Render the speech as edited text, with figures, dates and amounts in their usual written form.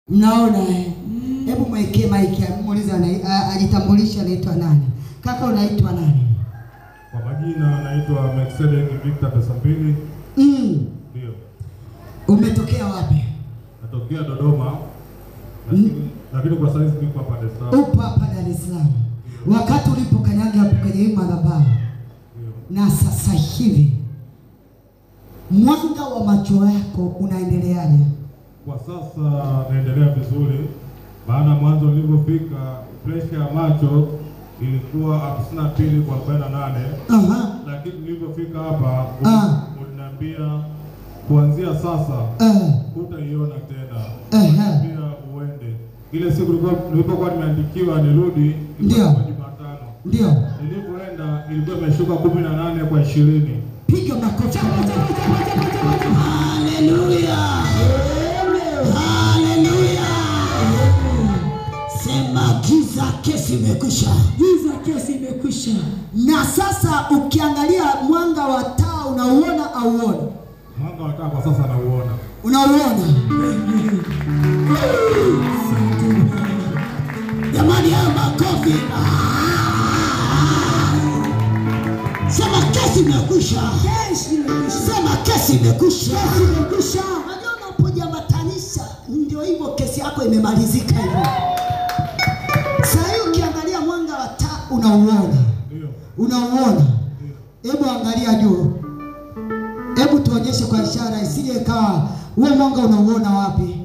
Mnaona Hebu mwekee maiki, muulize ajitambulisha anaitwa nani. Kaka unaitwa nani? Kwa majina naitwa Melkisedek Victor Pesambili. Ndio. Umetoka wapi? Natokea Dodoma. Lakini kwa sasa niko hapa Dar es Salaam. Upo hapa Dar es Salaam. Wakati ulipokanyaga hapo kwenye hii madhabahu na sasa hivi mwanga wa macho yako unaendeleaje? Kwa sasa naendelea vizuri. Maana mwanzo nilipofika pressure ya macho ilikuwa 52 kwa 48. Lakini nilipofika hapa uliniambia kuanzia sasa hutaiona tena. Pia uende. Ile siku nilipokuwa nimeandikiwa nirudi ndio Jumatano. Ndio. Nilipoenda ilikuwa imeshuka 18 kwa 20. Piga makofi. Haleluya. Haleluya. Sema giza kesi imekwisha. Giza kesi imekwisha. Na sasa ukiangalia mwanga wa taa unauona au uone? Mwanga wa taa kwa sasa nauona. Unauona? Jamani, haya makofi. Sema kesi imekwisha. Kesi imekwisha. Sema kesi imekwisha. Kesi imekwisha. Unajua unapojambatanisha ndio hivyo, kesi yako imemalizika hivyo. Sasa ukiangalia mwanga wa taa unauona. Ndio. Unauona? Hebu angalia juu. Hebu tuonyeshe kwa ishara isije ikawa wewe mwanga unauona wapi?